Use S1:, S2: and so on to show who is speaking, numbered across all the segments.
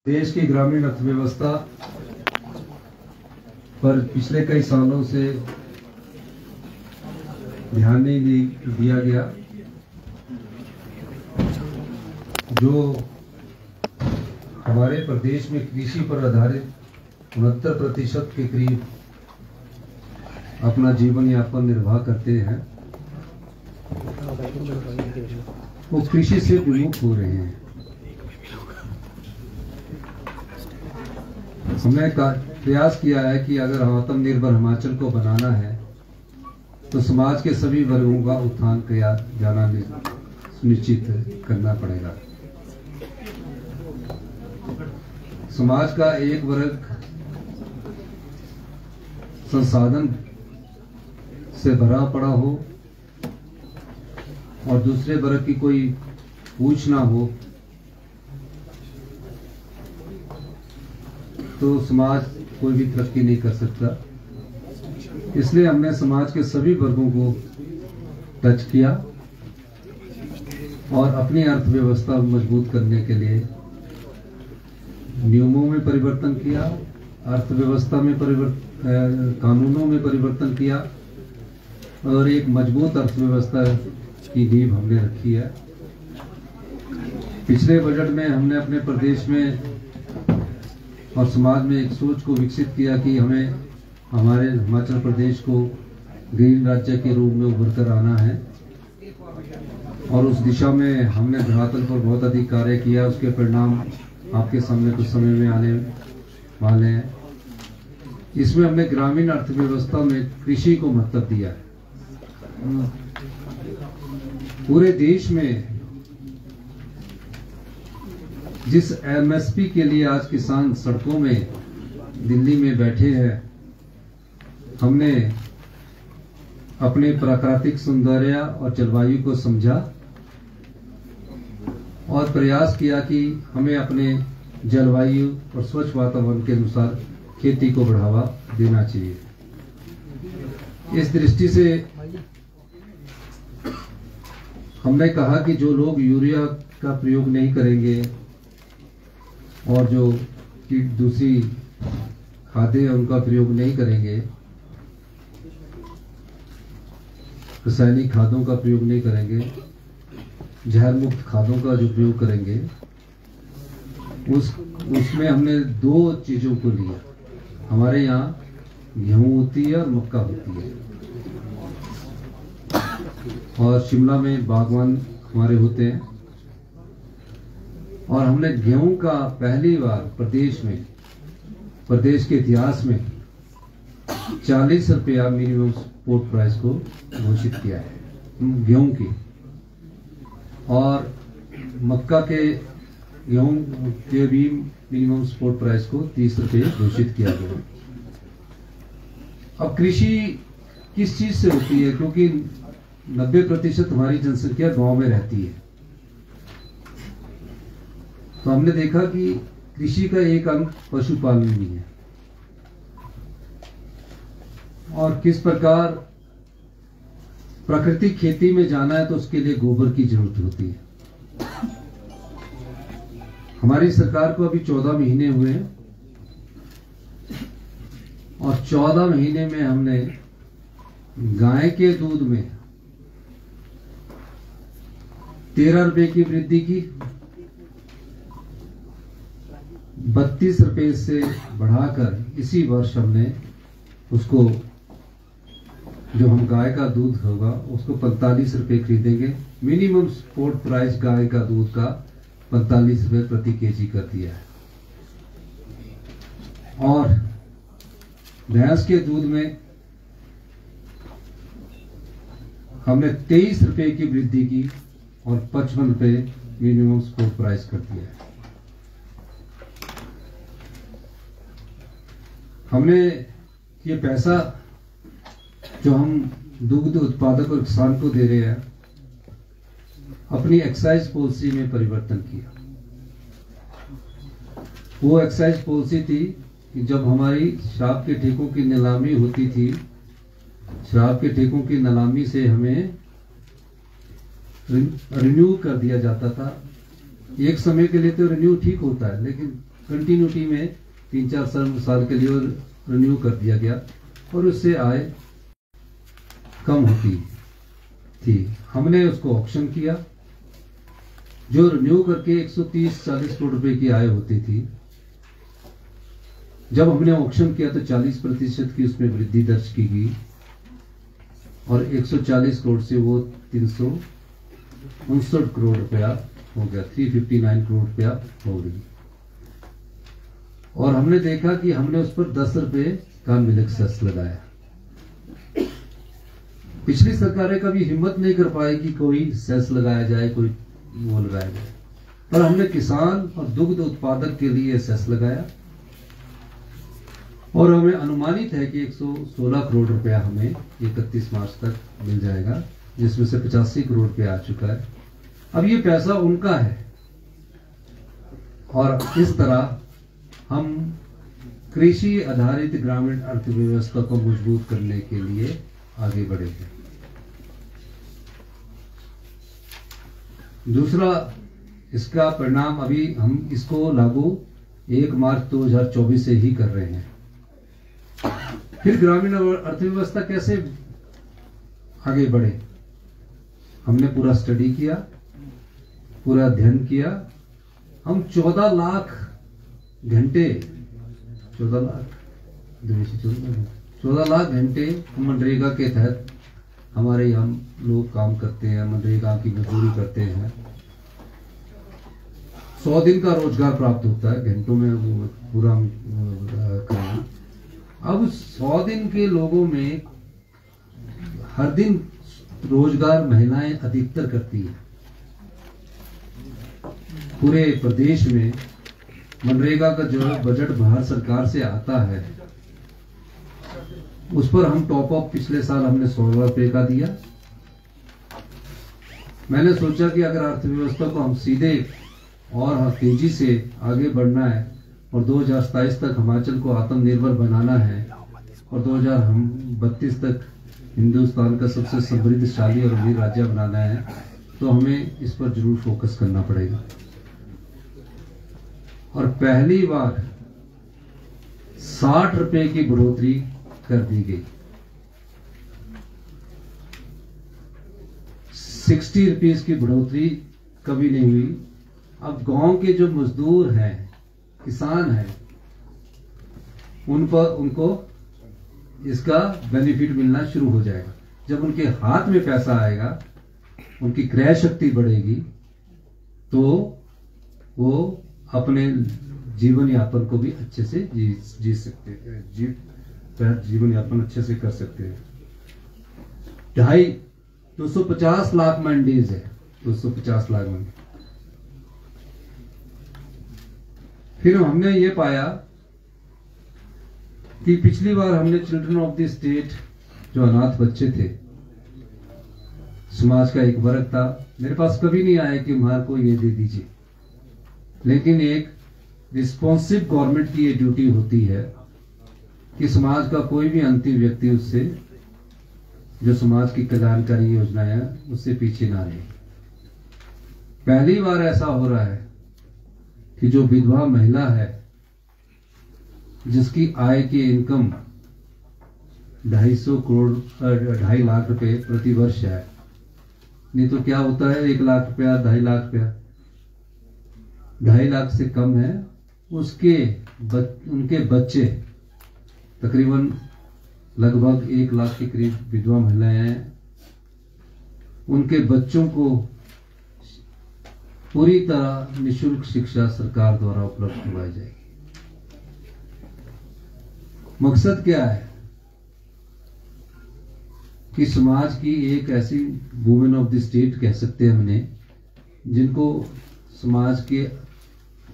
S1: देश की ग्रामीण अर्थव्यवस्था पर पिछले कई सालों से ध्यान नहीं दिया गया। जो हमारे प्रदेश में कृषि पर आधारित 69% के करीब अपना जीवन यापन निर्वाह करते हैं, वो कृषि से विमुख हो रहे हैं। हमने प्रयास किया है कि अगर आत्मनिर्भर हिमाचल को बनाना है तो समाज के सभी वर्गों का उत्थान किया जाना सुनिश्चित करना पड़ेगा। समाज का एक वर्ग संसाधन से भरा पड़ा हो और दूसरे वर्ग की कोई पूछ ना हो तो समाज कोई भी तरक्की नहीं कर सकता। इसलिए हमने समाज के सभी वर्गों को टच किया और अपनी अर्थव्यवस्था मजबूत करने के लिए नियमों में परिवर्तन किया, अर्थव्यवस्था में कानूनों में परिवर्तन किया और एक मजबूत अर्थव्यवस्था की नींव हमने रखी है। पिछले बजट में हमने अपने प्रदेश में और समाज में एक सोच को विकसित किया कि हमें हमारे हिमाचल प्रदेश को ग्रीन राज्य के रूप में उभर कर आना है और उस दिशा में हमने धरातल पर बहुत अधिक कार्य किया। उसके परिणाम आपके सामने कुछ समय में आने वाले हैं। इसमें हमने ग्रामीण अर्थव्यवस्था में कृषि को महत्व दिया है। पूरे देश में जिस एमएसपी के लिए आज किसान सड़कों में दिल्ली में बैठे हैं, हमने अपने प्राकृतिक सौंदर्य और जलवायु को समझा और प्रयास किया कि हमें अपने जलवायु और स्वच्छ वातावरण के अनुसार खेती को बढ़ावा देना चाहिए। इस दृष्टि से हमने कहा कि जो लोग यूरिया का प्रयोग नहीं करेंगे और जो दूसरी खादें उनका प्रयोग नहीं करेंगे, रासायनिक खादों का प्रयोग नहीं करेंगे, जहर मुक्त खादों का जो प्रयोग करेंगे, उसमें हमने दो चीजों को लिया। हमारे यहाँ गेहूं होती है और मक्का होती है और शिमला में बागवान हमारे होते हैं और हमने गेहूं का पहली बार प्रदेश के इतिहास में 40 रुपया मिनिमम सपोर्ट प्राइस को घोषित किया है गेहूं की, और मक्का के गेहूं के भी मिनिमम सपोर्ट प्राइस को 30 रुपये घोषित किया गया। अब कृषि किस चीज से होती है, क्योंकि 90% हमारी जनसंख्या गांव में रहती है, तो हमने देखा कि कृषि का एक अंग पशुपालन भी है और किस प्रकार प्राकृतिक खेती में जाना है तो उसके लिए गोबर की जरूरत होती है। हमारी सरकार को अभी 14 महीने हुए हैं और 14 महीने में हमने गाय के दूध में 13 रुपए की वृद्धि की, 32 रुपए से बढ़ाकर इसी वर्ष हमने उसको, जो हम गाय का दूध होगा उसको 45 रुपए खरीदेंगे। मिनिमम सपोर्ट प्राइस गाय का दूध का 45 रुपए प्रति केजी कर दिया है और भैंस के दूध में हमने 23 रुपए की वृद्धि की और 55 रुपए मिनिमम सपोर्ट प्राइस कर दिया है। हमने ये पैसा जो हम दुग्ध उत्पादक और किसान को दे रहे हैं, अपनी एक्साइज पॉलिसी में परिवर्तन किया। वो एक्साइज पॉलिसी थी कि जब हमारी शराब के ठेकों की नीलामी होती थी, शराब के ठेकों की नीलामी से हमें रिन्यू कर दिया जाता था। एक समय के लिए तो रिन्यू ठीक होता है, लेकिन कंटिन्यूटी में 3-4 साल के लिए रिन्यू कर दिया गया और उससे आय कम होती थी। हमने उसको ऑक्शन किया, जो रिन्यू करके 130-40 करोड़ रुपए की आय होती थी, जब हमने ऑक्शन किया तो 40% की उसमें वृद्धि दर्ज की गई और 140 करोड़ से वो 359 करोड़ रुपया हो गया, 359 करोड़ रुपया हो गई। और हमने देखा कि हमने उस पर 10 रुपए का मिल्क सेस लगाया। पिछली सरकारें कभी हिम्मत नहीं कर पाई कि कोई सेस लगाया जाए, कोई वो लगाया जाए, पर हमने किसान और दुग्ध उत्पादक के लिए सेस लगाया और हमें अनुमानित है कि 116 करोड़ रुपया हमें 31 मार्च तक मिल जाएगा, जिसमें से 85 करोड़ रुपया आ चुका है। अब ये पैसा उनका है और इस तरह हम कृषि आधारित ग्रामीण अर्थव्यवस्था को मजबूत करने के लिए आगे बढ़ेंगे। दूसरा इसका परिणाम, अभी हम इसको लागू 1 मार्च 2024 से ही कर रहे हैं। फिर ग्रामीण अर्थव्यवस्था कैसे आगे बढ़े, हमने पूरा स्टडी किया, पूरा अध्ययन किया। हम 14 लाख घंटे 14 लाख घंटे मनरेगा के तहत हमारे यहाँ लोग काम करते हैं, मनरेगा की मजदूरी करते हैं। 100 दिन का रोजगार प्राप्त होता है, घंटों में वो पूरा करना। अब 100 दिन के लोगों में हर दिन रोजगार महिलाएं अधिकतर करती हैं। पूरे प्रदेश में मनरेगा का जो बजट भारत सरकार से आता है, उस पर हम टॉप अप पिछले साल हमने 16 रुपए का दिया। मैंने सोचा कि अगर अर्थव्यवस्था को हम सीधे और तेजी से आगे बढ़ना है और 2027 तक हिमाचल को आत्मनिर्भर बनाना है और 2032 तक हिंदुस्तान का सबसे समृद्धशाली और अमीर राज्य बनाना है, तो हमें इस पर जरूर फोकस करना पड़ेगा। और पहली बार 60 रुपए की बढ़ोतरी कर दी गई। 60 रुपीज की बढ़ोतरी कभी नहीं हुई। अब गांव के जो मजदूर हैं, किसान हैं, उनको इसका बेनिफिट मिलना शुरू हो जाएगा। जब उनके हाथ में पैसा आएगा, उनकी क्रय शक्ति बढ़ेगी, तो वो अपने जीवन यापन को भी अच्छे से जी सकते हैं, जीवन यापन अच्छे से कर सकते हैं। 250 लाख मंडीज है, 250 लाख मंडी। फिर हमने ये पाया कि पिछली बार हमने चिल्ड्रन ऑफ द स्टेट, जो अनाथ बच्चे थे, समाज का एक वर्ग था, मेरे पास कभी नहीं आया कि हमारे को ये दे दीजिए, लेकिन एक रिस्पॉन्सिव गवर्नमेंट की ये ड्यूटी होती है कि समाज का कोई भी अंतिम व्यक्ति उससे, जो समाज की कल्याणकारी योजनाएं हैं, उससे पीछे ना रहे। पहली बार ऐसा हो रहा है कि जो विधवा महिला है, जिसकी आय की इनकम 2.5 लाख रुपए प्रति वर्ष है, नहीं तो क्या होता है 1 लाख रुपया, 2.5 लाख रुपया, 2.5 लाख से कम है, उनके बच्चे तकरीबन लगभग 1 लाख के करीब विधवा महिलाएं हैं। उनके बच्चों को पूरी तरह निःशुल्क शिक्षा सरकार द्वारा उपलब्ध करवाई जाएगी। मकसद क्या है कि समाज की एक ऐसी वुमेन ऑफ द स्टेट कह सकते हैं हमने, जिनको समाज के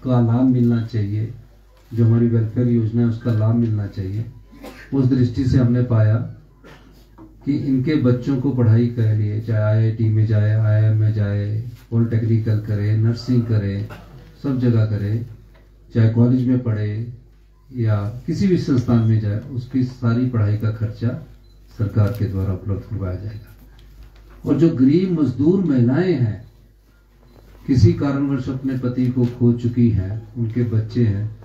S1: का लाभ मिलना चाहिए, जो हमारी वेलफेयर योजना है उसका लाभ मिलना चाहिए। उस दृष्टि से हमने पाया कि इनके बच्चों को पढ़ाई के लिए, चाहे आईआईटी में जाए, आईआईएम में जाए, पॉलिटेक्निकल करे, नर्सिंग करे, सब जगह करे, चाहे कॉलेज में पढ़े या किसी भी संस्थान में जाए, उसकी सारी पढ़ाई का खर्चा सरकार के द्वारा उपलब्ध करवाया जाएगा। और जो गरीब मजदूर महिलाएं हैं, किसी कारणवश अपने पति को खो चुकी हैं, उनके बच्चे हैं,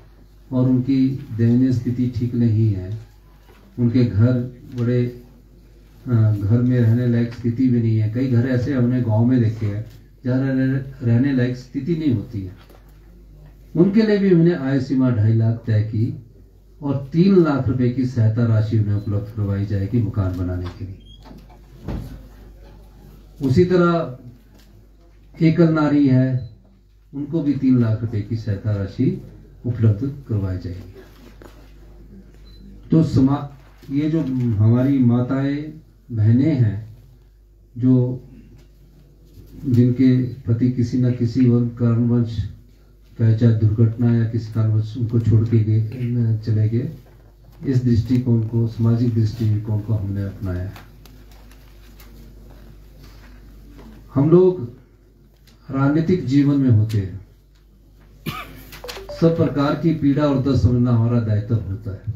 S1: और उनकी दयनीय स्थिति ठीक नहीं है, उनके घर बड़े घर में रहने लायक स्थिति भी नहीं है। कई घर ऐसे हमने गांव में देखे हैं जहाँ रहने लायक स्थिति नहीं होती है। उनके लिए भी हमने आय सीमा 2.5 लाख तय की और 3 लाख रुपए की सहायता राशि उन्हें उपलब्ध करवाई जाएगी मकान बनाने के लिए। उसी तरह एकल नारी है, उनको भी 3 लाख रुपए की सहायता राशि उपलब्ध करवाई जाएगी। तो ये जो हमारी माताएं बहनें हैं, जो जिनके पति किसी न किसी कारणवश, चाहे दुर्घटना या किसी कारणवश उनको छोड़ के चले गए, इस दृष्टिकोण को, सामाजिक दृष्टिकोण को हमने अपनाया है। हम लोग राजनीतिक जीवन में होते हैं, सब प्रकार की पीड़ा और दर्द समझना हमारा दायित्व होता है।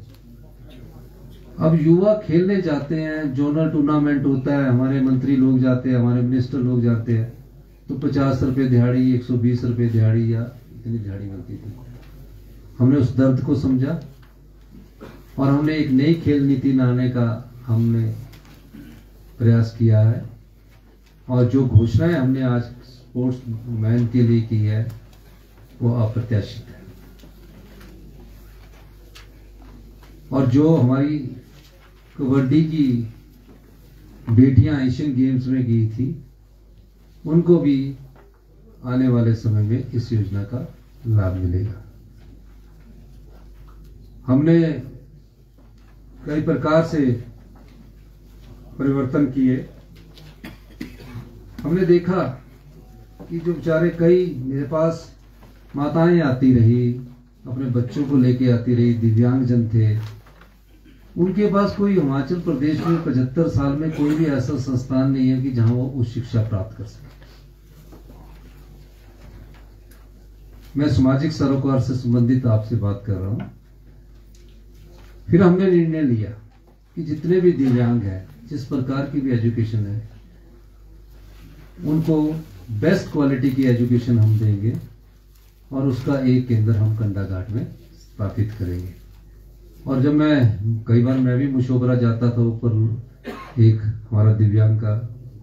S1: अब युवा खेलने जाते हैं, जोनल टूर्नामेंट होता है, हमारे मंत्री लोग जाते हैं, हमारे मिनिस्टर लोग जाते हैं, तो 50 रुपए दिहाड़ी, 120 रुपए दिहाड़ी या इतनी दिहाड़ी मिलती थी। हमने उस दर्द को समझा और हमने एक नई खेल नीति लाने का हमने प्रयास किया है। और जो घोषणाएं हमने आज स्पोर्ट्स मैन के लिए की है वो अप्रत्याशित है। और जो हमारी कबड्डी की बेटियां एशियन गेम्स में गई थी, उनको भी आने वाले समय में इस योजना का लाभ मिलेगा। हमने कई प्रकार से परिवर्तन किए। हमने देखा कि जो बेचारे, कई मेरे पास माताएं आती रही, अपने बच्चों को लेके आती रही, दिव्यांगजन थे, उनके पास कोई हिमाचल प्रदेश में 75 साल में कोई भी ऐसा संस्थान नहीं है कि जहां वो उच्च शिक्षा प्राप्त कर सके। मैं सामाजिक सरोकार से संबंधित आपसे बात कर रहा हूं। फिर हमने निर्णय लिया कि जितने भी दिव्यांग हैं, जिस प्रकार की भी एजुकेशन है, उनको बेस्ट क्वालिटी की एजुकेशन हम देंगे और उसका एक केंद्र हम कंडाघाट में स्थापित करेंगे। और जब कई बार मैं भी मुशोबरा जाता था, ऊपर एक हमारा दिव्यांग का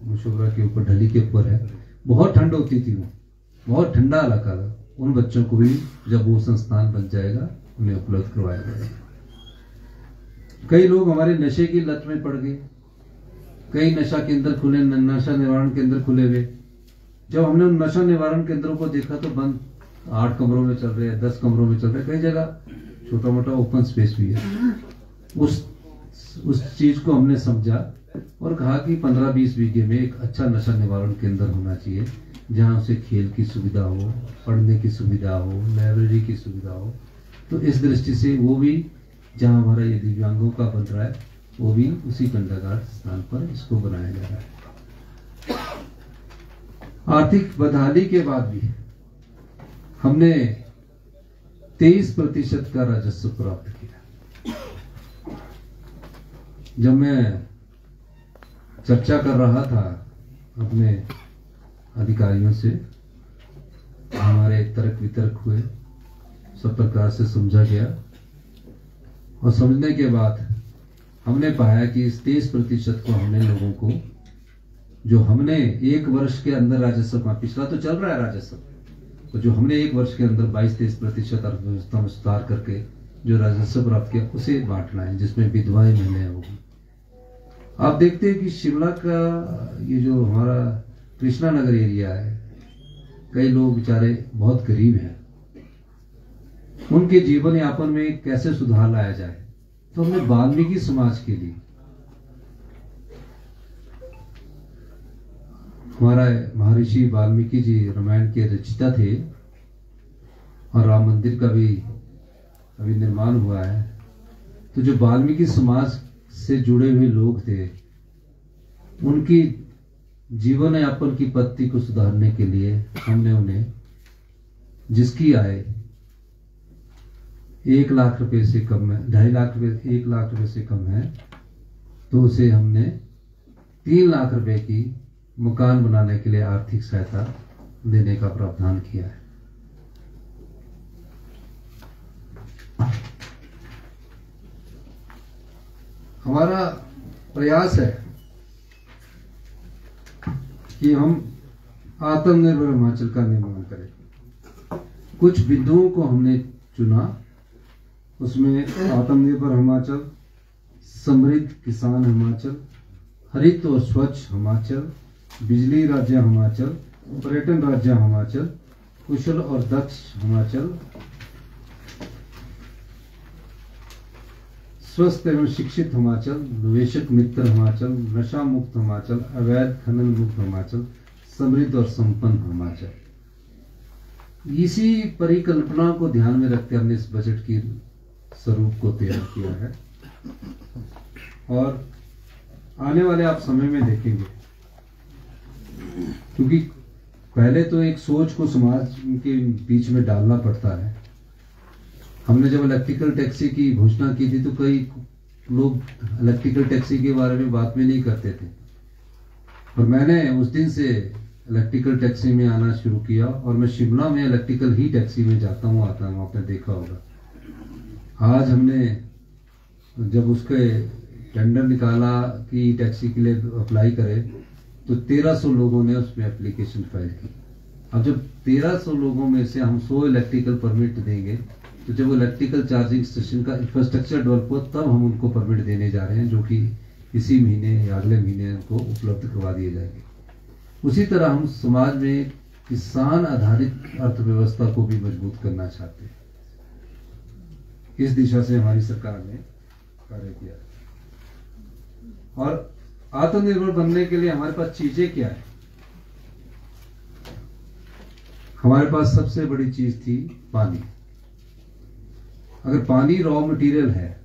S1: मुशोबरा के ऊपर, ढली के ऊपर है, बहुत ठंड होती थी, वो बहुत ठंडा इलाका था। उन बच्चों को भी जब वो संस्थान बन जाएगा उन्हें उपलब्ध करवाया जाएगा। कई लोग हमारे नशे की लत में पड़ गए, कई नशा केंद्र खुले, नशा निवारण केंद्र खुले हुए। जब हमने उन नशा निवारण केंद्रों को देखा तो बंद 8 कमरों में चल रहे हैं, 10 कमरों में चल रहे हैं, कई जगह छोटा मोटा ओपन स्पेस भी है। उस चीज को हमने समझा और कहा कि 15-20 बीघे में एक अच्छा नशा निवारण केंद्र होना चाहिए, जहां उसे खेल की सुविधा हो, पढ़ने की सुविधा हो, लाइब्रेरी की सुविधा हो। तो इस दृष्टि से वो भी, जहां हमारा ये दिव्यांगों का बन रहा है, वो भी उसी कंडाघाट स्थान पर इसको बनाया जा रहा है। आर्थिक बदहाली के बाद भी हमने 23% का राजस्व प्राप्त किया। जब मैं चर्चा कर रहा था अपने अधिकारियों से, हमारे तर्क वितर्क हुए, सब प्रकार से समझा गया और समझने के बाद हमने पाया कि इस 23% को हमने लोगों को, जो हमने 1 वर्ष के अंदर राजस्व, पिछला तो चल रहा है राजस्व, तो जो हमने 1 वर्ष के अंदर 22-23% अर्थव्यवस्था में सुधार करके जो राजस्व प्राप्त किया, उसे बांटना है, जिसमें विधवाएं महिलाएं होगी। आप देखते हैं कि शिमला का ये जो हमारा कृष्णा नगर एरिया है, कई लोग बेचारे बहुत गरीब हैं, उनके जीवन यापन में कैसे सुधार लाया जाए, तो हमने वाल्मीकि समाज के लिए, हमारा महर्षि वाल्मीकि जी रामायण के रचयिता थे और राम मंदिर का भी अभी निर्माण हुआ है। तो जो वाल्मीकि समाज से जुड़े हुए लोग थे, उनकी जीवन यापन की पद्धति को सुधारने के लिए हमने उन्हें, जिसकी आय 1 लाख रुपए से कम है, 2.5 लाख रुपए, 1 लाख रुपए से कम है, तो उसे हमने 3 लाख रुपए की मकान बनाने के लिए आर्थिक सहायता देने का प्रावधान किया है। हमारा प्रयास है कि हम आत्मनिर्भर हिमाचल का निर्माण करें। कुछ बिंदुओं को हमने चुना, उसमें आत्मनिर्भर हिमाचल, समृद्ध किसान हिमाचल, हरित और स्वच्छ हिमाचल, बिजली राज्य हिमाचल, पर्यटन राज्य हिमाचल, कुशल और दक्ष हिमाचल, स्वस्थ एवं शिक्षित हिमाचल, निवेशक मित्र हिमाचल, नशा मुक्त हिमाचल, अवैध खनन मुक्त हिमाचल, समृद्ध और संपन्न हिमाचल। इसी परिकल्पना को ध्यान में रखकर हमने इस बजट की स्वरूप को तैयार किया है और आने वाले आप समय में देखेंगे, क्योंकि पहले तो एक सोच को समाज के बीच में डालना पड़ता है। हमने जब इलेक्ट्रिकल टैक्सी की घोषणा की थी तो कई लोग इलेक्ट्रिकल टैक्सी के बारे में बात भी नहीं करते थे, और मैंने उस दिन से इलेक्ट्रिकल टैक्सी में आना शुरू किया और मैं शिमला में इलेक्ट्रिकल ही टैक्सी में जाता हूँ आता हूँ, आपने देखा होगा। आज हमने जब उसके टेंडर निकाला कि टैक्सी के लिए अप्लाई करें तो 1300 लोगों ने उसमें एप्लीकेशन फाइल की। अब जब 1300 लोगों में से हम 100 इलेक्ट्रिकल परमिट देंगे तो जब इलेक्ट्रिकल चार्जिंग स्टेशन का इंफ्रास्ट्रक्चर डेवलप हो तब हम उनको परमिट देने जा रहे हैं, जो कि इसी महीने या अगले महीने उनको उपलब्ध करवा दिए जाएंगे। उसी तरह हम समाज में किसान आधारित अर्थव्यवस्था को भी मजबूत करना चाहते हैं। इस दिशा से हमारी सरकार ने कार्य किया और आत्मनिर्भर बनने के लिए हमारे पास चीजें क्या है। हमारे पास सबसे बड़ी चीज थी पानी। अगर पानी रॉ मटेरियल है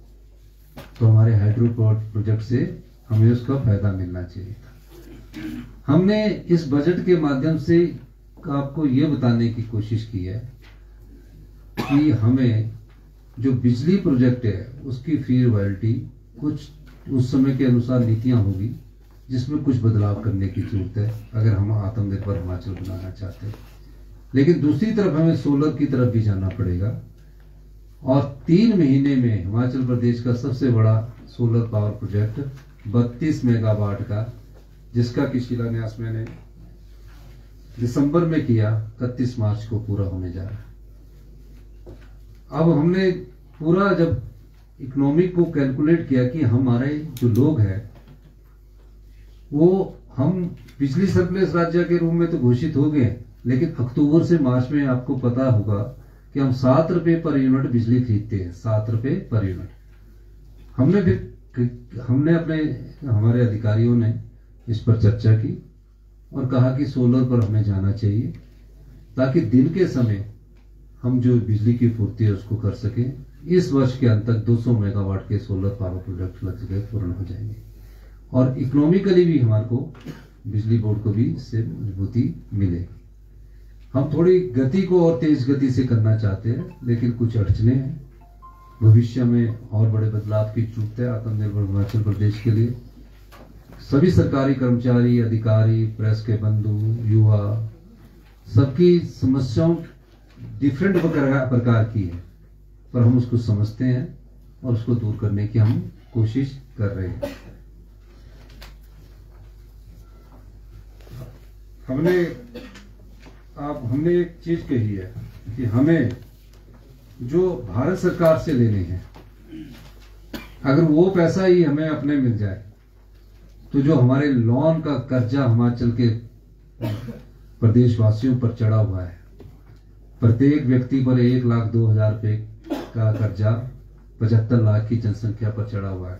S1: तो हमारे हाइड्रो पावर प्रोजेक्ट से हमें उसका फायदा मिलना चाहिए था। हमने इस बजट के माध्यम से आपको ये बताने की कोशिश की है कि हमें जो बिजली प्रोजेक्ट है उसकी फी रॉयल्टी कुछ उस समय के अनुसार नीतियां होगी जिसमें कुछ बदलाव करने की जरूरत है अगर हम आत्मनिर्भर हिमाचल बनाना चाहते हैं। लेकिन दूसरी तरफ हमें सोलर की तरफ भी जाना पड़ेगा और 3 महीने में हिमाचल प्रदेश का सबसे बड़ा सोलर पावर प्रोजेक्ट 32 मेगावाट का, जिसका कि शिलान्यास मैंने दिसंबर में किया, 31 मार्च को पूरा होने जा रहा है। अब हमने पूरा जब इकोनॉमिक को कैलकुलेट किया कि हमारे जो लोग हैं वो हम बिजली सरप्लस राज्य के रूप में तो घोषित हो गए, लेकिन अक्टूबर से मार्च में आपको पता होगा कि हम 7 रुपए पर यूनिट बिजली खरीदते हैं, 7 रुपए पर यूनिट। हमने हमारे अधिकारियों ने इस पर चर्चा की और कहा कि सोलर पर हमें जाना चाहिए ताकि दिन के समय हम जो बिजली की पूर्ति है उसको कर सकें। इस वर्ष के अंत तक 200 मेगावाट के सोलर पावर प्रोजेक्ट लग के पूर्ण हो जाएंगे और इकोनॉमिकली भी हमारे को बिजली बोर्ड को भी इससे मजबूती मिलेगी। हम थोड़ी गति को और तेज गति से करना चाहते हैं, लेकिन कुछ अड़चने हैं। भविष्य में और बड़े बदलाव की जरूरत है आत्मनिर्भर हिमाचल प्रदेश के लिए। सभी सरकारी कर्मचारी, अधिकारी, प्रेस के बंधु, युवा, सबकी समस्याओं डिफरेंट प्रकार की है, पर हम उसको समझते हैं और उसको दूर करने की हम कोशिश कर रहे हैं। हमने एक चीज कही है कि हमें जो भारत सरकार से लेने हैं, अगर वो पैसा ही हमें अपने मिल जाए तो जो हमारे लोन का कर्जा हिमाचल के प्रदेशवासियों पर चढ़ा हुआ है, प्रत्येक व्यक्ति पर 1,02,000 रुपए का कर्जा 75 लाख की जनसंख्या पर चढ़ा हुआ है,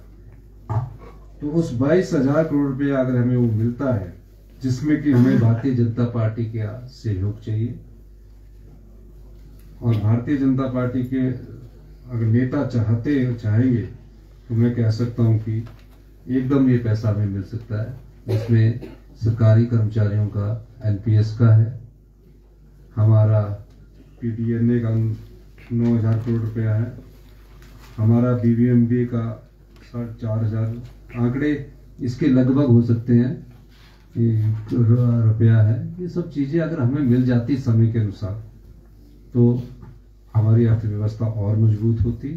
S1: तो उस 22,000 करोड़ रुपया अगर हमें वो मिलता है, जिसमें कि हमें भारतीय जनता पार्टी का सहयोग चाहिए और भारतीय जनता पार्टी के अगर नेता चाहेंगे तो मैं कह सकता हूं कि एकदम ये पैसा हमें मिल सकता है। इसमें सरकारी कर्मचारियों का एनपीएस का है, हमारा पीडीएनए का 9,000 करोड़ रुपया है, हमारा बीबीएमबी का 4,500 आंकड़े इसके लगभग हो सकते हैं रुपया है। ये सब चीजें अगर हमें मिल जाती समय के अनुसार तो हमारी अर्थव्यवस्था और मजबूत होती।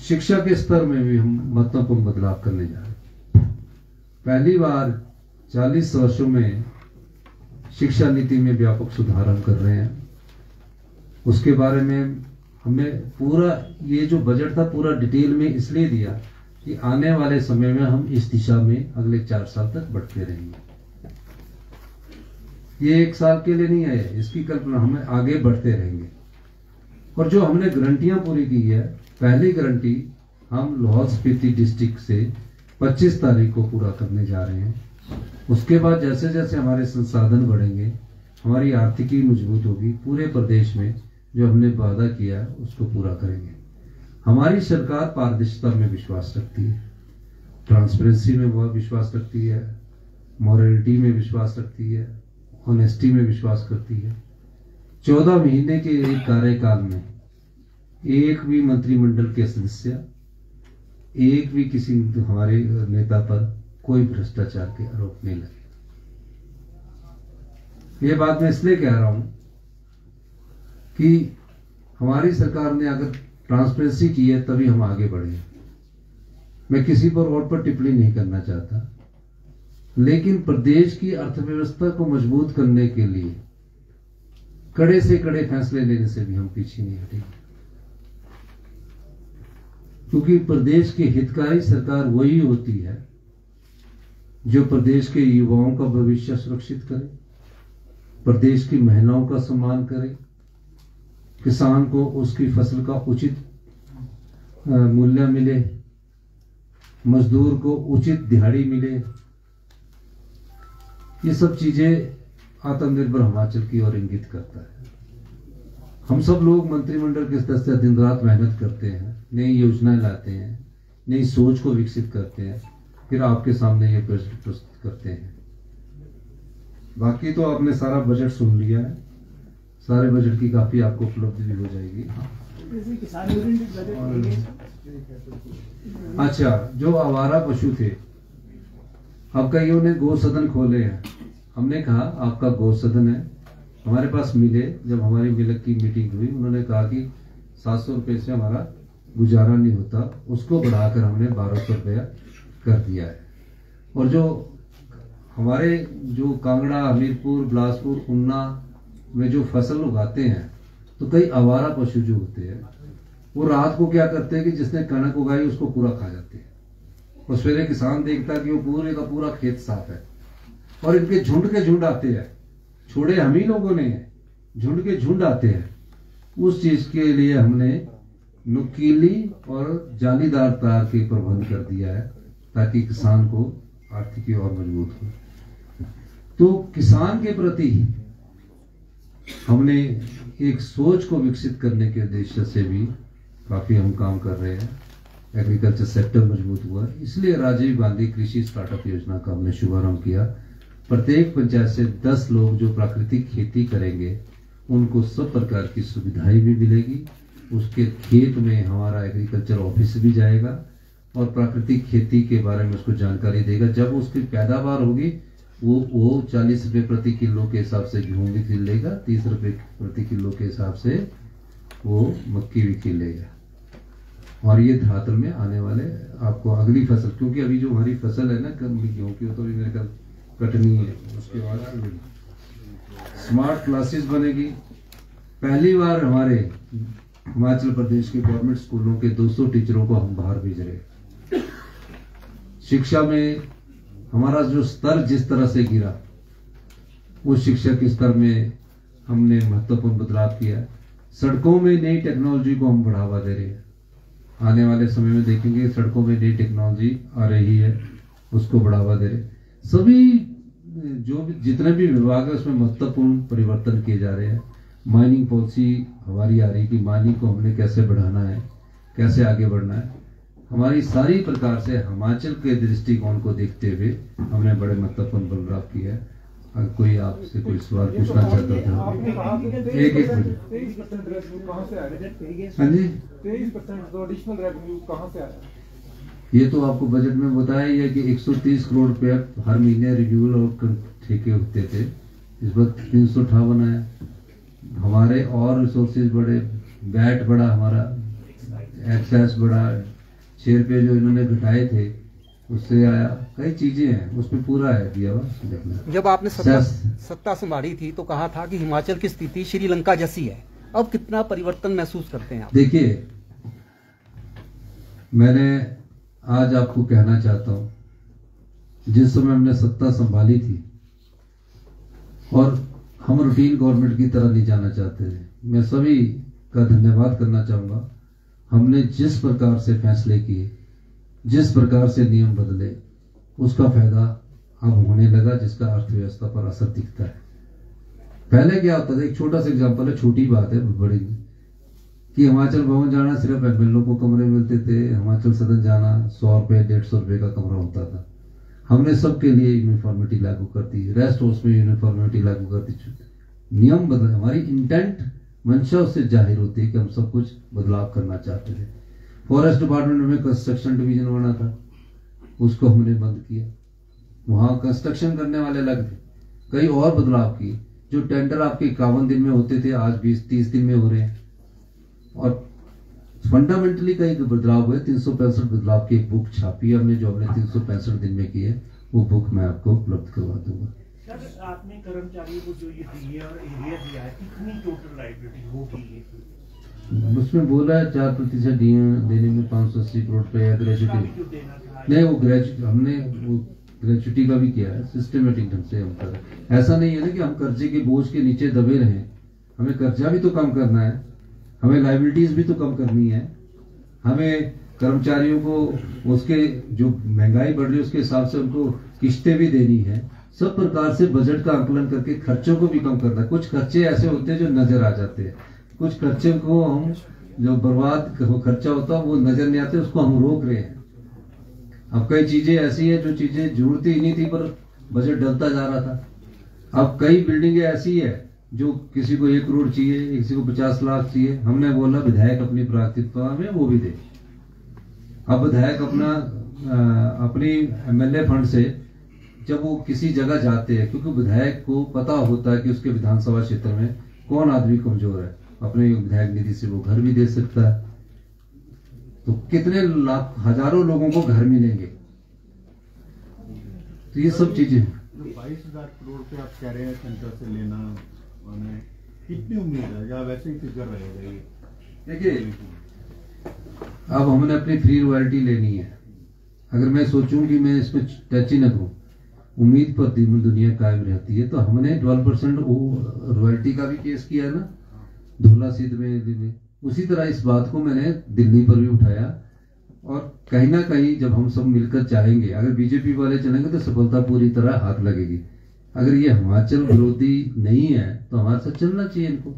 S1: शिक्षा के स्तर में भी हम महत्वपूर्ण बदलाव करने जा रहे हैं। पहली बार 40 वर्षों में शिक्षा नीति में व्यापक सुधार हम कर रहे हैं। उसके बारे में हमने पूरा ये जो बजट था पूरा डिटेल में इसलिए दिया कि आने वाले समय में हम इस दिशा में अगले 4 साल तक बढ़ते रहेंगे। ये 1 साल के लिए नहीं है, इसकी कल्पना हमें आगे बढ़ते रहेंगे। और जो हमने गारंटियां पूरी की है, पहली गारंटी हम लाहौल स्पीति डिस्ट्रिक्ट से 25 तारीख को पूरा करने जा रहे हैं। उसके बाद जैसे जैसे हमारे संसाधन बढ़ेंगे, हमारी आर्थिकी मजबूत होगी, पूरे प्रदेश में जो हमने वादा किया उसको पूरा करेंगे। हमारी सरकार पारदर्शिता में विश्वास रखती है, ट्रांसपेरेंसी में बहुत विश्वास रखती है, मॉरलिटी में विश्वास रखती है, ऑनेस्टी में विश्वास करती है। 14 महीने के एक कार्यकाल में एक भी मंत्रिमंडल के सदस्य, एक भी किसी हमारे नेता पर कोई भ्रष्टाचार के आरोप नहीं लगे। ये बात मैं इसलिए कह रहा हूं कि हमारी सरकार ने अगर ट्रांसपेरेंसी की है तभी हम आगे बढ़े। मैं किसी पर और पर टिप्पणी नहीं करना चाहता, लेकिन प्रदेश की अर्थव्यवस्था को मजबूत करने के लिए कड़े से कड़े फैसले लेने से भी हम पीछे नहीं हटेंगे, क्योंकि प्रदेश की हितकारी सरकार वही होती है जो प्रदेश के युवाओं का भविष्य सुरक्षित करे, प्रदेश की महिलाओं का सम्मान करे, किसान को उसकी फसल का उचित मूल्य मिले, मजदूर को उचित दिहाड़ी मिले। ये सब चीजें आत्मनिर्भर हिमाचल की ओर इंगित करता है। हम सब लोग मंत्रिमंडल के सदस्य दिन रात मेहनत करते हैं, नई योजनाएं लाते हैं, नई सोच को विकसित करते हैं, फिर आपके सामने ये बजट प्रस्तुत करते हैं। बाकी तो आपने सारा बजट सुन लिया है, सारे बजट की काफी आपको उपलब्धि भी हो जाएगी। अच्छा, जो आवारा पशु थे, अब कईयों ने गौ सदन खोले हैं। हमने कहा आपका गौ सदन है, हमारे पास मिले। जब हमारी मिलक की मीटिंग हुई, उन्होंने कहा कि 700 रुपए से हमारा गुजारा नहीं होता, उसको बढ़ाकर हमने 1200 रुपया कर दिया है। और जो हमारे जो कांगड़ा, हमीरपुर, बिलासपुर, ऊना में जो फसल उगाते हैं, तो कई आवारा पशु जो होते हैं वो रात को क्या करते हैं कि जिसने कणक उगाई उसको पूरा खा जाते हैं, और सवेरे किसान देखता है कि वो पूरे का पूरा खेत साफ है, और इनके झुंड के झुंड आते हैं। छोड़े हम ही लोगों ने, झुंड के झुंड आते हैं। उस चीज के लिए हमने नुकीली और जालीदार तार के प्रबंध कर दिया है, ताकि किसान को आर्थिकी और मजबूत हो। तो किसान के प्रति हमने एक सोच को विकसित करने के उद्देश्य से भी काफी हम काम कर रहे हैं। एग्रीकल्चर सेक्टर मजबूत हुआ, इसलिए राजीव गांधी कृषि स्टार्टअप योजना का हमने शुभारंभ किया। प्रत्येक पंचायत से 10 लोग जो प्राकृतिक खेती करेंगे, उनको सब प्रकार की सुविधाएं भी मिलेगी। उसके खेत में हमारा एग्रीकल्चर ऑफिस भी जाएगा और प्राकृतिक खेती के बारे में उसको जानकारी देगा। जब उसकी पैदावार होगी, वो 40 रुपए प्रति किलो के हिसाब से गेहूं भी खरीद लेगा, 30 रुपए प्रति किलो के हिसाब से वो मक्की भी खरीद लेगा। और ये धरातल में आने वाले आपको अगली फसल, क्योंकि अभी जो हमारी फसल है ना गेहूं की, वो तो मेरे ख्याल कटनी है। उसके बाद स्मार्ट क्लासेस बनेगी। पहली बार हमारे हिमाचल प्रदेश के गवर्नमेंट स्कूलों के 200 टीचरों को हम बाहर भेज रहे। शिक्षा में हमारा जो स्तर जिस तरह से गिरा, उस शिक्षा के स्तर में हमने महत्वपूर्ण बदलाव किया। सड़कों में नई टेक्नोलॉजी को हम बढ़ावा दे रहे हैं। आने वाले समय में देखेंगे सड़कों में नई टेक्नोलॉजी आ रही है, उसको बढ़ावा दे रहे। सभी जो जितने भी विभाग है उसमें महत्वपूर्ण परिवर्तन किए जा रहे हैं। माइनिंग पॉलिसी हमारी आ रही है कि माइनिंग को हमने कैसे बढ़ाना है, कैसे आगे बढ़ना है। हमारी सारी प्रकार से हिमाचल के दृष्टिकोण को देखते हुए हमने बड़े महत्वपूर्ण बदलाव किया है। अगर कोई आपसे कोई सवाल पूछना चाहता था, एक मिनट। हाँ जी,
S2: 23% एडिशनल रेवेन्यू कहाँ से आया?
S1: ये तो आपको बजट में बताया ही है कि 130 करोड़ रुपया हर महीने रिन्यूअल और ठेके होते थे। इस बार 358 आया। हमारे और रिसोर्सेज बढ़े, वैट बढ़ा हमारा, एक्साइज बढ़ा, शेयर पे जो इन्होंने घटाए थे उससे आया, कई चीजें हैं उसमें पूरा है दिया हुआ देखना।
S3: जब आपने सत्ता संभाली थी तो कहा था कि हिमाचल की स्थिति श्रीलंका जैसी है, अब कितना परिवर्तन महसूस करते हैं आप?
S1: देखिए, मैंने आज आपको कहना चाहता हूं, जिस समय हमने सत्ता संभाली थी और हम रूटीन गवर्नमेंट की तरह नहीं जाना चाहते थे, मैं सभी का धन्यवाद करना चाहूंगा। हमने जिस प्रकार से फैसले किए, जिस प्रकार से नियम बदले, उसका फायदा अब होने लगा, जिसका अर्थव्यवस्था पर असर दिखता है। पहले क्या होता था, एक छोटा सा एग्जांपल है, छोटी बात है बड़ी, कि हिमाचल भवन जाना सिर्फ एमएलए को कमरे मिलते थे, हिमाचल सदन जाना 100 रुपए 150 रुपए का कमरा होता था। हमने सबके लिए यूनिफॉर्मिटी लागू कर दी, रेस्ट हाउस में यूनिफॉर्मिटी लागू कर दी, नियम बदले। हमारी इंटेंट मंशा उससे जाहिर होती है कि हम सब कुछ बदलाव करना चाहते थे। फॉरेस्ट डिपार्टमेंट में कंस्ट्रक्शन डिवीजन बना था, उसको हमने बंद किया, वहां कंस्ट्रक्शन करने वाले अलग थे। कई और बदलाव किए, जो टेंडर आपके 51 दिन में होते थे आज 20-30 दिन में हो रहे हैं। और फंडामेंटली कई बदलाव हुए, 365 बदलाव की एक बुक छापी हमने, जो हमने 365 दिन में की है, वो बुक मैं आपको उपलब्ध करवा दूंगा।
S4: सर, आपने कर्मचारियों को जो ये दी है और एरिया दिया है, कितनी टोटल लाइबिलिटी होगी?
S1: उसमें बोला है 4% देने में 580 करोड़ रुपए ग्रेजुएटी। नहीं, वो ग्रेजुएटी हमने वो ग्रेजुएटी का भी किया है, सिस्टमेटिक ढंग से हम कर रहे हैं। ऐसा नहीं है ना कि हम कर्जे के बोझ के नीचे दबे रहें, हमें कर्जा भी तो कम करना है, हमें लाइबिलिटीज भी तो कम करनी है, हमें कर्मचारियों को उसके जो महंगाई बढ़ रही है उसके हिसाब से उनको किस्तें भी देनी है। सब प्रकार से बजट का आकलन करके खर्चों को भी कम करना है। कुछ खर्चे ऐसे होते हैं जो नजर आ जाते हैं, कुछ खर्चे को हम जो बर्बाद खर्चा होता है वो नजर नहीं आते, उसको हम रोक रहे हैं। अब कई चीजें ऐसी है जो चीजें जरूरती ही नहीं थी पर बजट डलता जा रहा था। अब कई बिल्डिंगें ऐसी है जो किसी को 1 करोड़ चाहिए, किसी को 50 लाख चाहिए, हमने बोला विधायक अपनी प्राथमिकता में वो भी दे। अब विधायक अपनी एमएलए फंड से जब वो किसी जगह जाते हैं, क्योंकि विधायक को पता होता है कि उसके विधानसभा क्षेत्र में कौन आदमी कमजोर है, अपने विधायक निधि से वो घर भी दे सकता है। तो कितने लाख हजारों लोगों को घर मिलेंगे। तो ये सब चीजें
S5: 22,000 करोड़ पे आप कह रहे हैं सेंटर से लेना, कितनी उम्मीद है या वैसे ही फिगर रहेगा?
S1: देखिए, अब हमने अपनी फ्री रॉयल्टी लेनी है। अगर मैं सोचूं कि मैं इसमें टच ही न करूं, उम्मीद पर दुनिया कायम रहती है। तो हमने 12% रॉयल्टी का भी केस किया है ना, धौला सिद्ध में। उसी तरह इस बात को मैंने दिल्ली पर भी उठाया, और कहीं ना कहीं जब हम सब मिलकर चाहेंगे, अगर बीजेपी वाले चलेंगे तो सफलता पूरी तरह हाथ लगेगी। अगर ये हिमाचल विरोधी नहीं है तो हमारे साथ चलना चाहिए इनको।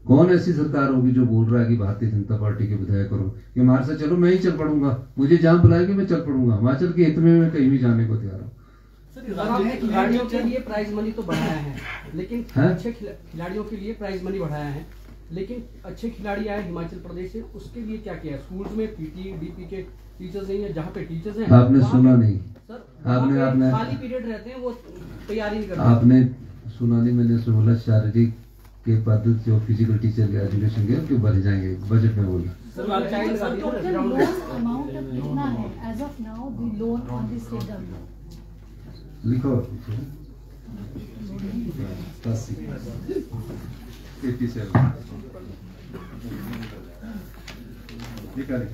S1: कौन ऐसी सरकार होगी जो बोल रहा है कि भारतीय जनता पार्टी के विधायक करो कि हमारे साथ चलो, मैं ही चल पड़ूंगा, मुझे जहां बुलाएंगे मैं चल पड़ूंगा। हिमाचल के हित में मैं कहीं भी जाने को तैयार हूँ।
S3: खिलाड़ियों के लिए प्राइज मनी तो बढ़ाया है, लेकिन अच्छे खिलाड़ियों के लिए प्राइज मनी बढ़ाया है, लेकिन अच्छे खिलाड़ी आए हिमाचल प्रदेश से, उसके लिए क्या किया है? स्कूल्स में पीटी डीपी के टीचर्स नहीं है, जहाँ पे टीचर्स हैं
S1: आपने सुना नहीं
S3: सर,
S1: आपने
S3: खाली पीरियड रहते हैं, वो तैयारी नहीं करते।
S1: आपने सुना नहीं, मैंने बोला शारीरिक के पद जो फिजिकल टीचर एजुकेशन के उनके बढ़ जाएंगे, बजट में बोला। लिखो 87 लिखा 87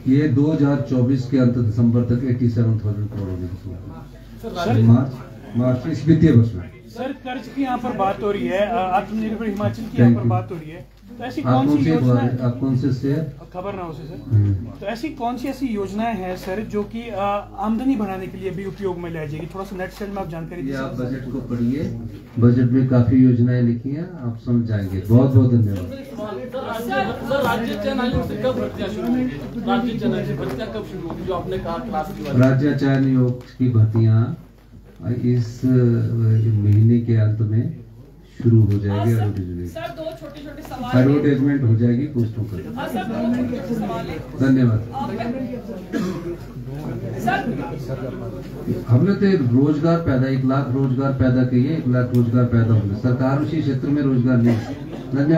S1: ये 2024 के अंत दिसंबर तक 87,000 करोड़ होने मार्च इस वित्तीय वर्ष में।
S4: सर, कर्ज की यहाँ पर बात हो रही है, आत्मनिर्भर हिमाचल की यहाँ पर बात हो रही है, तो ऐसी कौन सी योजना,
S1: आप कौन से शेयर
S4: खबर ना हो सर, तो ऐसी कौन सी ऐसी योजनाएं हैं सर जो कि आमदनी बढ़ाने के लिए भी उपयोग में लाई जाएगी? थोड़ा सा नेट सेल में आप जानकारी दीजिए।
S1: आप बजट को पढ़िए, बजट में काफी योजनाएं लिखी हैं, आप समझ जाएंगे। बहुत बहुत धन्यवाद। राज्य चयन आयोग की भर्तियां इस महीने के अंत में शुरू हो जाएगी एडवर्टाइजमेंट।
S6: सर दो छोटे छोटे सवाल
S1: एडवर्टाइजमेंट हो जाएगी पोस्टों पर।
S6: सर दो छोटे छोटे सवाल है।
S1: धन्यवाद।
S6: सर
S1: हमने तो रोजगार पैदा 1 लाख रोजगार पैदा किए, 1 लाख रोजगार पैदा होंगे। सरकार उसी क्षेत्र में रोजगार नहीं। धन्यवाद।